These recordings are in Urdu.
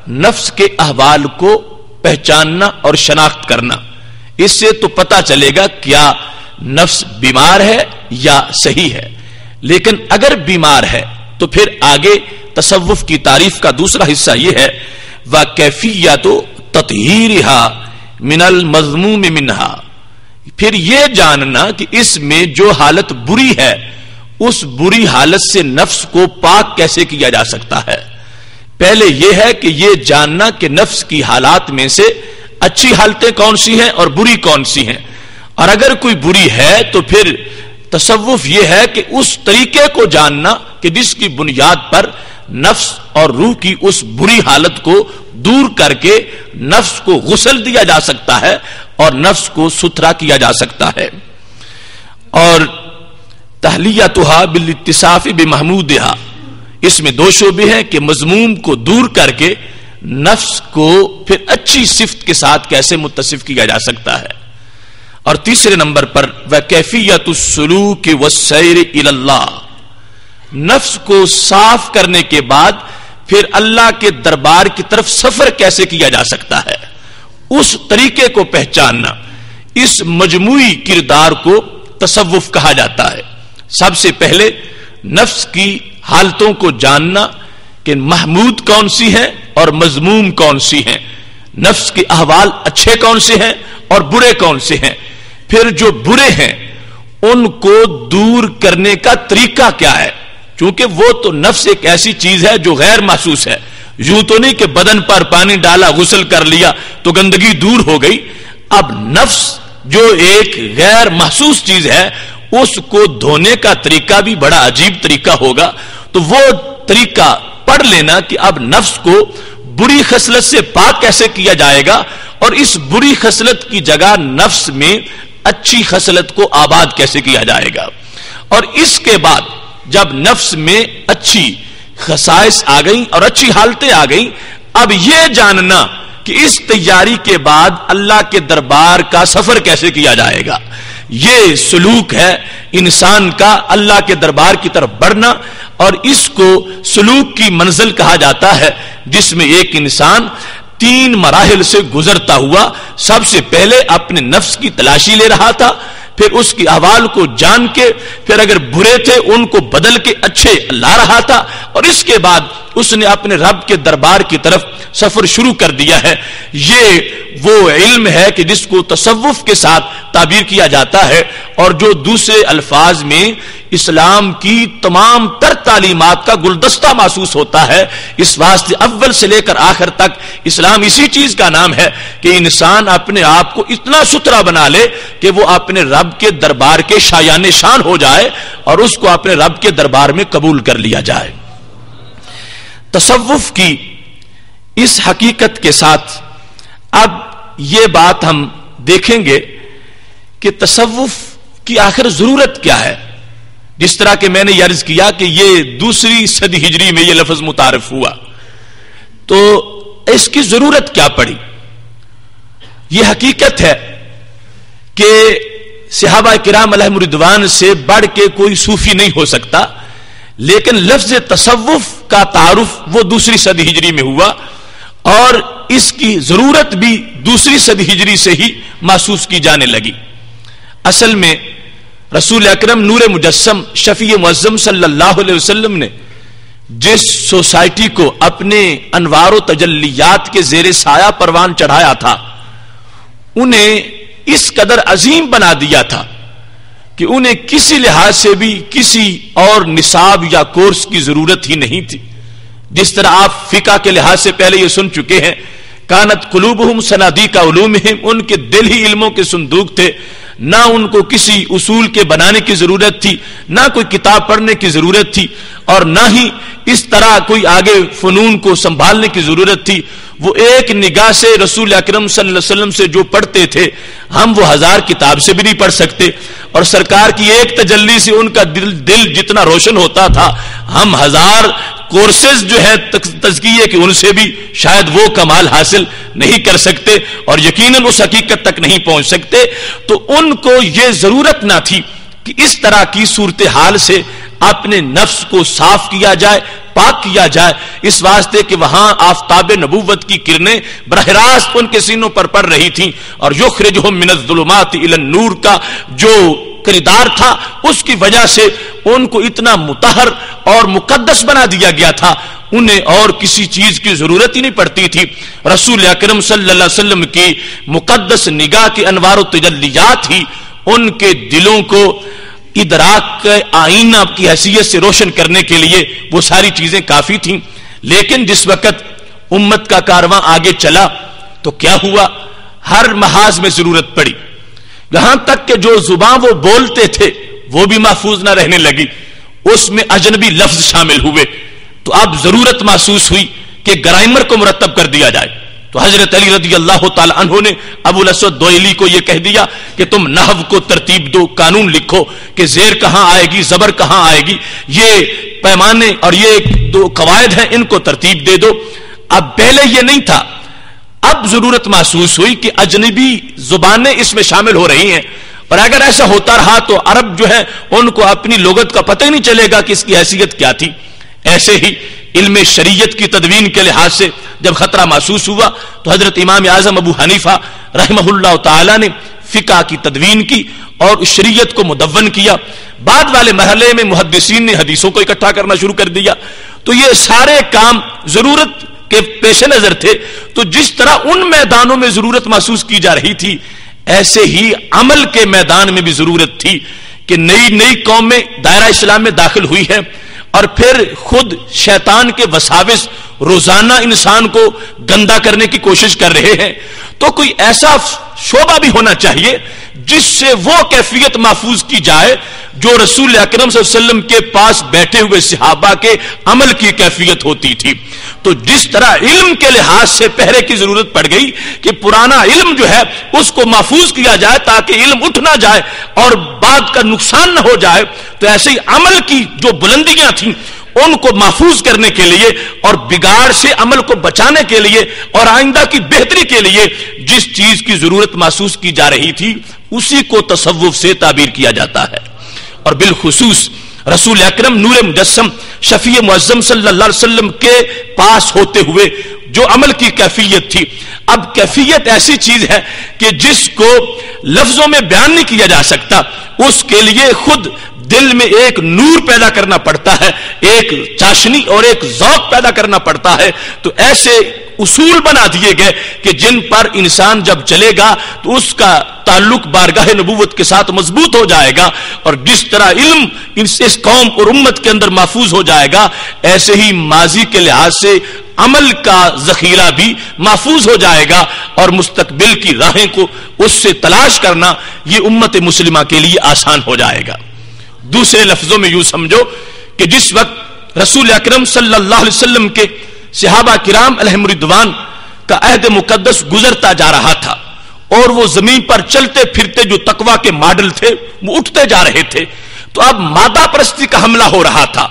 نفس کے احوال کو پہچاننا اور شناخت کرنا. اس سے تو پتا چلے گا کیا نفس بیمار ہے یا صحیح ہے. لیکن اگر بیمار ہے تو پھر آگے تصوف کی تعریف کا دوسرا حصہ یہ ہے وَكَيْفِيَّةُ تَطْهِيرِهَا مِنَ الْمَذْمُومِ مِنْهَا. پھر یہ جاننا کہ اس میں جو حالت بری ہے اس بری حالت سے نفس کو پاک کیسے کیا جا سکتا ہے. پہلے یہ ہے کہ یہ جاننا کہ نفس کی حالات میں سے اچھی حالتیں کون سی ہیں اور بری کون سی ہیں. اور اگر کوئی بری ہے تو پھر تصوف یہ ہے کہ اس طریقے کو جاننا کہ جس کی بنیاد پر نفس اور روح کی اس بری حالت کو دور کر کے نفس کو غسل دیا جا سکتا ہے اور نفس کو ستھرا کیا جا سکتا ہے. اور تحلیتها بالاتصاف بمحمودها، اس میں دو شعبے ہیں کہ مذموم کو دور کر کے نفس کو پھر اچھی صفت کے ساتھ کیسے متصف کیا جا سکتا ہے. اور تیسرے نمبر پر وَكَيْفِيَّةُ السُّلُوكِ وَالسَّيْرِ إِلَى اللَّهِ، نفس کو صاف کرنے کے بعد پھر اللہ کے دربار کی طرف سفر کیسے کیا جا سکتا ہے، اس طریقے کو پہچاننا. اس مجموعی کردار کو تصوف کہا جاتا ہے. سب سے پہلے نفس کی حالتوں کو جاننا کہ محمود کون سی ہیں اور مذموم کون سی ہیں، نفس کے احوال اچھے کون سے ہیں اور برے کون سے ہیں. پھر جو برے ہیں ان کو دور کرنے کا طریقہ کیا ہے، چونکہ وہ تو نفس ایک ایسی چیز ہے جو غیر محسوس ہے. یوں تو نہیں کہ بدن پر پانی ڈالا غسل کر لیا تو گندگی دور ہو گئی. اب نفس جو ایک غیر محسوس چیز ہے اس کو دھونے کا طریقہ بھی بڑا عجیب طریقہ ہوگا. تو وہ طریقہ پڑھ لینا کہ اب نفس کو بری خصلت سے پاک کیسے کیا جائے گا اور اس بری خصلت کی جگہ نفس میں اچھی خصلت کو آباد کیسے کیا جائے گا. اور اس کے بعد جب نفس میں اچھی خصائص آ گئیں اور اچھی حالتیں آ گئیں، اب یہ جاننا کہ اس تیاری کے بعد اللہ کے دربار کا سفر کیسے کیا جائے گا. یہ سلوک ہے انسان کا اللہ کے دربار کی طرف بڑھنا، اور اس کو سلوک کی منزل کہا جاتا ہے جس میں ایک انسان 3 مراحل سے گزرتا ہوا سب سے پہلے اپنے نفس کی تلاشی لے رہا تھا، پھر اس کی احوال کو جان کے پھر اگر برے تھے ان کو بدل کے اچھے لا رہا تھا، اور اس کے بعد اس نے اپنے رب کے دربار کی طرف سفر شروع کر دیا ہے. یہ وہ علم ہے کہ جس کو تصوف کے ساتھ تعبیر کیا جاتا ہے، اور جو دوسرے الفاظ میں اسلام کی تمام تر تعلیمات کا گلدستہ محسوس ہوتا ہے. اس واسطے اول سے لے کر آخر تک اسلام اسی چیز کا نام ہے کہ انسان اپنے آپ کو اتنا ستھرا بنا لے کہ وہ اپنے رب کے دربار کے شایان شان ہو جائے اور اس کو اپنے رب کے دربار میں قبول کر لیا جائے. تصوف کی اس حقیقت کے ساتھ اب یہ بات ہم دیکھیں گے کہ تصوف کی آخر ضرورت کیا ہے. جس طرح کہ میں نے عرض کیا کہ یہ 2 صدی ہجری میں یہ لفظ متعارف ہوا، تو اس کی ضرورت کیا پڑی. یہ حقیقت ہے کہ صحابہ کرام علیہم رضوان سے بڑھ کے کوئی صوفی نہیں ہو سکتا، لیکن لفظ تصوف کا تعارف وہ 2 صدی ہجری میں ہوا، اور اس کی ضرورت بھی 2 صدی ہجری سے ہی محسوس کی جانے لگی. اصل میں رسول اکرم نور مجسم شفیع معظم صلی اللہ علیہ وسلم نے جس سوسائٹی کو اپنے انوار و تجلیات کے زیر سایہ پروان چڑھایا تھا، انہیں اس قدر عظیم بنا دیا تھا کہ انہیں کسی لحاظ سے بھی کسی اور نصاب یا کورس کی ضرورت ہی نہیں تھی. جس طرح آپ فقہ کے لحاظ سے پہلے یہ سن چکے ہیں، کانت قلوبہم صنادیق علومہم، ان کے دل ہی علموں کے صندوق تھے. نہ ان کو کسی اصول کے بنانے کی ضرورت تھی، نہ کوئی کتاب پڑھنے کی ضرورت تھی، اور نہ ہی اس طرح کوئی آگے فنون کو سنبھالنے کی ضرورت تھی. وہ ایک نگاہ سے رسول اکرم صلی اللہ علیہ وسلم سے جو پڑھتے تھے ہم وہ 1000 کتاب سے بھی نہیں پڑھ سکتے، اور سرکار کی ایک تجلی سے ان کا دل جتنا روشن ہوتا تھا ہم 1000 کورسز جو ہے تزکیے کے ان سے بھی شاید وہ کمال حاصل نہیں کر سکتے اور یقیناً اس حقیقت تک نہیں پہنچ سکتے. تو ان کو یہ ضرورت نہ تھی کہ اس طرح کی صورتحال سے اپنے نفس کو صاف کیا جائے، پاک کیا جائے، اس واسطے کہ وہاں آفتاب نبوت کی کرنیں براہ راست ان کے سینوں پر پڑ رہی تھیں، اور یخرجہم من الظلمات الی النور کا جو کردار تھا اس کی وجہ سے ان کو اتنا مطہر اور مقدس بنا دیا گیا تھا، انہیں اور کسی چیز کی ضرورت ہی نہیں پڑتی تھی۔ رسول اکرم صلی اللہ علیہ وسلم کی مقدس نگاہ کے انوار و تجلیات ہی ان کے دلوں کو ادراک کے آئینہ کی حیثیت سے روشن کرنے کے لیے وہ ساری چیزیں کافی تھیں۔ لیکن جس وقت امت کا کارواں آگے چلا تو کیا ہوا؟ ہر محاذ میں ضرورت پڑی، یہاں تک کہ جو زبان وہ بولتے تھے وہ بھی محفوظ نہ رہنے لگی، اس میں اجنبی لفظ شامل ہوئے، تو اب ضرورت محسوس ہوئی کہ گرامر کو مرتب کر دیا جائے۔ تو حضرت علی رضی اللہ تعالی عنہ نے ابو الاسود دوئلی کو یہ کہہ دیا کہ تم نحو کو ترتیب دو، قانون لکھو کہ زیر کہاں آئے گی، زبر کہاں آئے گی، یہ پیمانے اور یہ دو قواعد ہیں، ان کو ترتیب دے دو۔ اب پہلے یہ نہیں تھا، اب ضرورت محسوس ہوئی کہ اجنبی زبانیں اس میں شامل ہو رہی ہیں، اور اگر ایسا ہوتا رہا تو عرب جو ہے ان کو اپنی لغت کا پتہ ہی نہیں چلے گا کہ اس کی حیثیت کیا تھی۔ ایسے ہی علم شریعت کی تدوین کے لحاظ سے جب خطرہ محسوس ہوا تو حضرت امام اعظم ابو حنیفہ رحمہ اللہ تعالی نے فقہ کی تدوین کی اور شریعت کو مدون کیا۔ بعد والے مرحلے میں محدثین نے حدیثوں کو اکٹھا کرنا شروع کر دیا۔ تو یہ سارے کام ضرورت کے پیش نظر تھے۔ تو جس طرح ان میدانوں میں ضرورت محسوس کی جا رہی تھی، ایسے ہی عمل کے میدان میں بھی ضرورت تھی کہ نئی قومیں دائرہ اسلام میں داخل ہوئی ہے، اور پھر خود شیطان کے وساوس روزانہ انسان کو گندا کرنے کی کوشش کر رہے ہیں۔ تو کوئی ایسا شعبہ بھی ہونا چاہیے جس سے وہ کیفیت محفوظ کی جائے جو رسول اکرم صلی اللہ علیہ وسلم کے پاس بیٹھے ہوئے صحابہ کے عمل کی کیفیت ہوتی تھی۔ تو جس طرح علم کے لحاظ سے پہرے کی ضرورت پڑ گئی کہ پرانا علم جو ہے اس کو محفوظ کیا جائے تاکہ علم اٹھ نہ جائے اور بعد کا نقصان نہ ہو جائے، تو ایسے ہی عمل کی جو بلندیاں تھیں ان کو محفوظ کرنے کے لیے اور بگاڑ سے عمل کو بچانے کے لیے اور آئندہ کی بہتری کے لیے جس چیز کی ضرورت محسوس کی جا رہی تھی اسی کو تصوف سے تعبیر کیا جاتا ہے۔ اور بالخصوص رسول اکرم نور مجسم شفیع معظم صلی اللہ علیہ وسلم کے پاس ہوتے ہوئے جو عمل کی کیفیت تھی، اب کیفیت ایسی چیز ہے کہ جس کو لفظوں میں بیان نہیں کیا جا سکتا، اس کے لیے خود دل میں ایک نور پیدا کرنا پڑتا ہے، ایک چاشنی اور ایک ذوق پیدا کرنا پڑتا ہے۔ تو ایسے اصول بنا دیے گئے کہ جن پر انسان جب چلے گا تو اس کا تعلق بارگاہ نبوت کے ساتھ مضبوط ہو جائے گا، اور جس طرح علم اس قوم اور امت کے اندر محفوظ ہو جائے گا، ایسے ہی ماضی کے لحاظ سے عمل کا ذخیرہ بھی محفوظ ہو جائے گا، اور مستقبل کی راہیں کو اس سے تلاش کرنا یہ امت مسلمہ کے لیے آسان ہو جائے گا۔ دوسرے لفظوں میں یوں سمجھو کہ جس وقت رسول اکرم صلی اللہ علیہ وسلم کے صحابہ کرام علیہم رضوان کا عہد مقدس گزرتا جا رہا تھا اور وہ زمین پر چلتے پھرتے جو تقویٰ کے ماڈل تھے وہ اٹھتے جا رہے تھے، تو اب مادہ پرستی کا حملہ ہو رہا تھا۔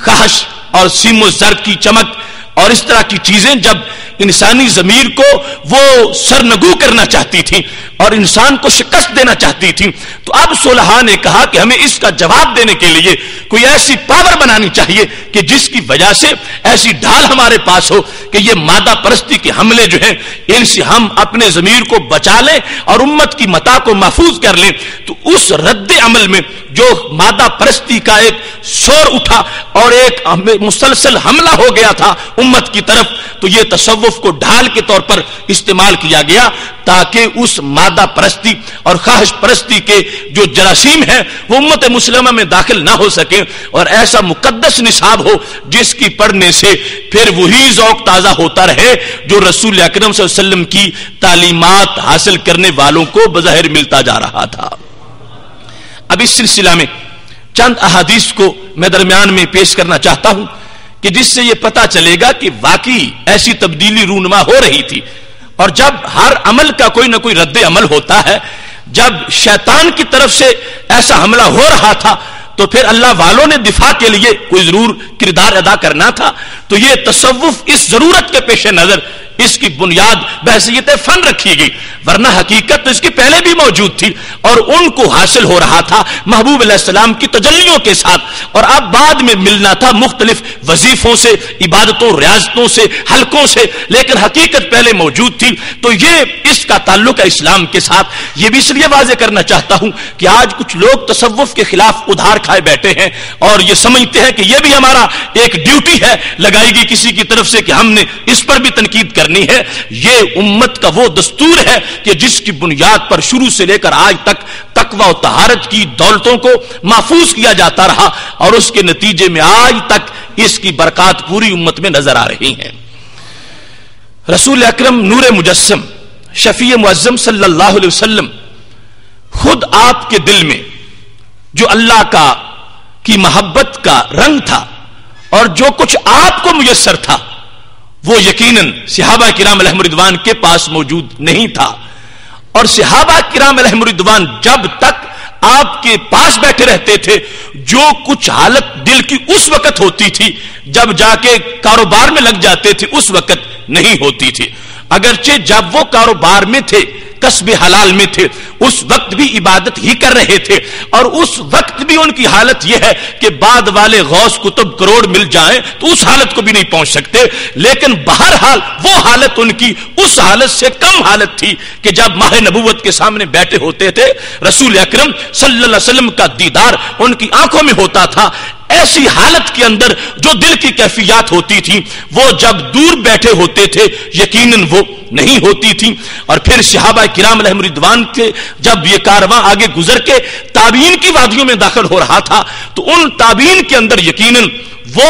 خواہش اور سیم و زر کی چمک اور اس طرح کی چیزیں جب انسانی ضمیر کو وہ سرنگو کرنا چاہتی تھیں اور انسان کو شکست دینا چاہتی تھیں، تو اب صلحاء نے کہا کہ ہمیں اس کا جواب دینے کے لیے کوئی ایسی پاور بنانی چاہیے کہ جس کی وجہ سے ایسی ڈھال ہمارے پاس ہو کہ یہ مادہ پرستی کے حملے جو ہیں ان سے ہم اپنے ضمیر کو بچا لیں اور امت کی متاع کو محفوظ کر لیں۔ تو اس رد عمل میں جو مادہ پرستی کا ایک شور اٹھا اور ایک مسلسل حملہ ہو گیا تھا امت کی طرف، تو یہ تصوف کو ڈھال کے طور پر استعمال کیا گیا تاکہ اس مادہ پرستی اور خواہش پرستی کے جو جراثیم ہیں وہ امت مسلمہ میں داخل نہ ہو سکیں، اور ایسا مقدس نصاب ہو جس کی پڑھنے سے پھر وہی ذوق تازہ ہوتا رہے جو رسول اکرم صلی اللہ علیہ وسلم کی تعلیمات حاصل کرنے والوں کو بظاہر ملتا جا رہا تھا۔ اب اس سلسلہ میں چند احادیث کو میں درمیان میں پیش کرنا چاہتا ہوں کہ جس سے یہ پتا چلے گا کہ واقعی ایسی تبدیلی رونما ہو رہی تھی، اور جب ہر عمل کا کوئی نہ کوئی رد عمل ہوتا ہے، جب شیطان کی طرف سے ایسا حملہ ہو رہا تھا تو پھر اللہ والوں نے دفاع کے لیے کوئی ضرور کردار ادا کرنا تھا۔ تو یہ تصوف اس ضرورت کے پیش نظر اس کی بنیاد بحیثیت فن رکھی گئی، ورنہ حقیقت تو اس کی پہلے بھی موجود تھی اور ان کو حاصل ہو رہا تھا محبوب علیہ السلام کی تجلیوں کے ساتھ، اور اب بعد میں ملنا تھا مختلف وظیفوں سے، عبادتوں، ریاضتوں سے، حلقوں سے، لیکن حقیقت پہلے موجود تھی۔ تو یہ اس کا تعلق ہے اسلام کے ساتھ۔ یہ بھی اس لیے واضح کرنا چاہتا ہوں کہ آج کچھ لوگ تصوف کے خلاف ادھار کھائے بیٹھے ہیں اور یہ سمجھتے ہیں کہ یہ بھی ہمارا ایک ڈیوٹی ہے لگائی گئی کسی کی طرف سے کہ ہم نے اس پر بھی تنقید کرنی ہے۔ یہ امت کا وہ دستور ہے کہ جس کی بنیاد پر شروع سے لے کر آج تک تقوی و طہارت کی دولتوں کو محفوظ کیا جاتا رہا، اور اس کے نتیجے میں آج تک اس کی برکات پوری امت میں نظر آ رہی ہیں۔ رسول اکرم نور مجسم شفیع معظم صلی اللہ علیہ وسلم خود آپ کے دل میں جو اللہ کی محبت کا رنگ تھا اور جو کچھ آپ کو میسر تھا وہ یقیناً صحابہ کرام علیہم رضوان کے پاس موجود نہیں تھا، اور صحابہ کرام علیہم رضوان جب تک آپ کے پاس بیٹھے رہتے تھے جو کچھ حالت دل کی اس وقت ہوتی تھی، جب جا کے کاروبار میں لگ جاتے تھے اس وقت نہیں ہوتی تھی۔ اگرچہ جب وہ کاروبار میں تھے، کسب حلال میں تھے، اس وقت بھی عبادت ہی کر رہے تھے، اور اس وقت بھی ان کی حالت یہ ہے کہ بعد والے غوث کتب کروڑ مل جائیں تو اس حالت کو بھی نہیں پہنچ سکتے، لیکن بہرحال وہ حالت ان کی اس حالت سے کم حالت تھی کہ جب ماہ نبوت کے سامنے بیٹھے ہوتے تھے رسول اکرم صلی اللہ علیہ وسلم کا دیدار ان کی آنکھوں میں ہوتا تھا۔ ایسی حالت کے اندر جو دل کی کیفیات ہوتی تھی وہ جب دور بیٹھے ہوتے تھے یقیناً وہ نہیں ہوتی تھی۔ اور پھر صحابہ کرام علیہم رضوان کے جب یہ کارواں آگے گزر کے تابعین کی وادیوں میں داخل ہو رہا تھا تو ان تابعین کے اندر یقیناً وہ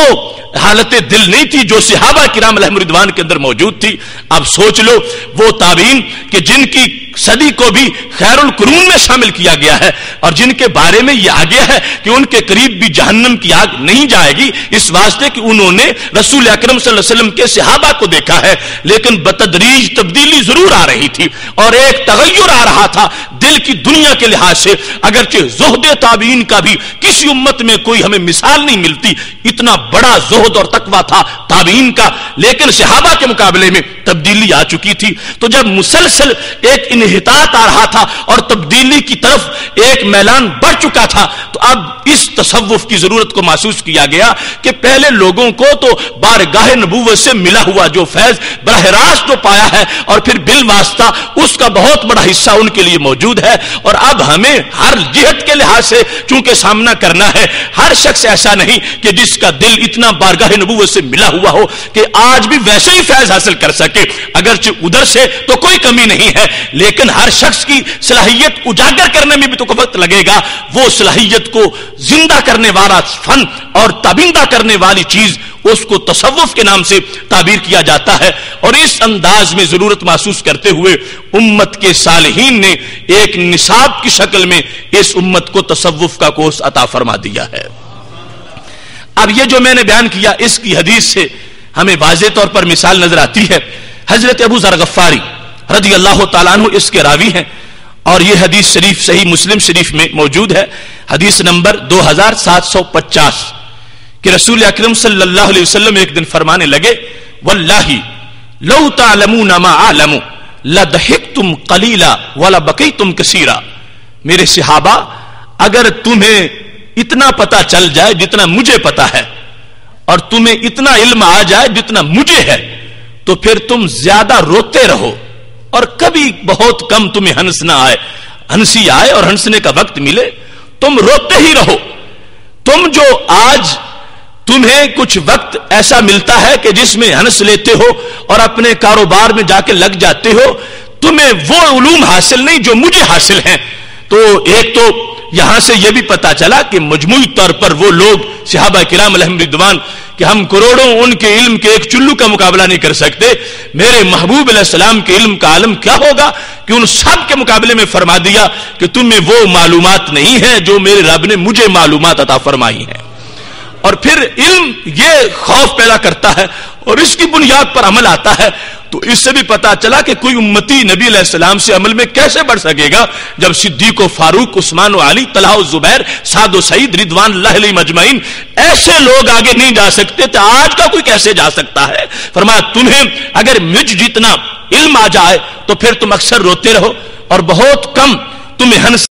حالت دل نہیں تھی جو صحابہ کرام علیہم رضوان کے اندر موجود تھی۔ اب سوچ لو وہ تابعین کہ جن کی صدی کو بھی خیر القرون میں شامل کیا گیا ہے اور جن کے بارے میں یہ آگیا ہے کہ ان کے قریب بھی جہنم کی آگ نہیں جائے گی، اس واسطے کہ انہوں نے رسول اکرم صلی اللہ علیہ وسلم کے صحابہ کو دیکھا ہے، لیکن بتدریج تبدیلی ضرور آ رہی تھی اور ایک تغیر آ رہا تھا دل کی دنیا کے لحاظ سے۔ اگرچہ زہد تابعین کا بھی کسی امت میں کوئی ہمیں مثال نہیں ملتی، اتنا بڑا زہد اور تقویٰ تھا تابعین کا، لیکن صحابہ کے مقابلے میں تبدیلی آ چکی تھی۔ تو جب مسلسل ایک انحطاط آ رہا تھا اور تبدیلی کی طرف ایک میلان بڑھ چکا تھا تو اب اس تصوف کی ضرورت کو محسوس کیا گیا کہ پہلے لوگوں کو تو بارگاہ نبوت سے ملا ہوا جو فیض براہ راست تو پایا ہے اور پھر بالواسطہ اس کا بہت بڑا حصہ ان کے لیے موجود ہے، اور اب ہمیں ہر جہت کے لحاظ سے چونکہ سامنا کرنا ہے، ہر شخص ایسا نہیں کہ جس کا دل اتنا بارگاہ نبوت سے ملا ہوا ہو کہ آج بھی ویسے ہی فیض حاصل کر سکے، اگرچہ ادھر سے تو کوئی کمی نہیں ہے، لیکن ہر شخص کی صلاحیت اجاگر کرنے میں بھی تو وقت لگے گا۔ وہ صلاحیت کو زندہ کرنے والا فن اور تابندہ کرنے والی چیز اس کو تصوف کے نام سے تعبیر کیا جاتا ہے، اور اس انداز میں ضرورت محسوس کرتے ہوئے امت کے صالحین نے ایک نصاب کی شکل میں اس امت کو تصوف کا کورس عطا فرما دیا ہے۔ اب یہ جو میں نے بیان کیا اس کی حدیث سے ہمیں واضح طور پر مثال نظر آتی ہے۔ حضرت ابو ذر غفاری رضی اللہ تعالیٰ عنہ اس کے راوی ہیں، اور یہ حدیث شریف صحیح مسلم شریف میں موجود ہے، حدیث نمبر 2750 کہ رسول اکرم صلی اللہ علیہ وسلم ایک دن فرمانے لگے واللہ لو تعلمون ما اعلم لضحکتم قلیلا ولبکیتم کثیرا۔ میرے صحابہ اگر تمہیں اتنا پتا چل جائے جتنا مجھے پتا ہے اور تمہیں اتنا علم آ جائے جتنا مجھے ہے تو پھر تم زیادہ روتے رہو اور کبھی بہت کم تمہیں ہنسی آئے اور ہنسنے کا وقت ملے تم روتے ہی رہو۔ تم جو آج تمہیں کچھ وقت ایسا ملتا ہے کہ جس میں ہنس لیتے ہو اور اپنے کاروبار میں جا کے لگ جاتے ہو، تمہیں وہ علوم حاصل نہیں جو مجھے حاصل ہیں۔ تو ایک تو یہاں سے یہ بھی پتا چلا کہ مجموعی طور پر وہ لوگ صحابہ کرام علیہم رضوان کہ ہم کروڑوں ان کے علم کے ایک چلو کا مقابلہ نہیں کر سکتے، میرے محبوب علیہ السلام کے علم کا عالم کیا ہوگا کہ ان سب کے مقابلے میں فرما دیا کہ تمہیں وہ معلومات نہیں ہے جو میرے رب نے مجھے معلومات عطا فرمائی ہیں۔ اور پھر علم یہ خوف پیدا کرتا ہے اور اس کی بنیاد پر عمل آتا ہے تو اس سے بھی پتا چلا کہ کوئی امتی نبی علیہ السلام سے عمل میں کیسے بڑھ سکے گا جب صدیق و فاروق، عثمان و علی، طلحہ و زبیر، سعد و سعید رضوان اللہ علیہم اجمعین ایسے لوگ آگے نہیں جا سکتے تو آج کا کوئی کیسے جا سکتا ہے؟ فرمایا تمہیں اگر مجھ جتنا علم آ جائے تو پھر تم اکثر روتے رہو اور بہت کم تمہیں ہنس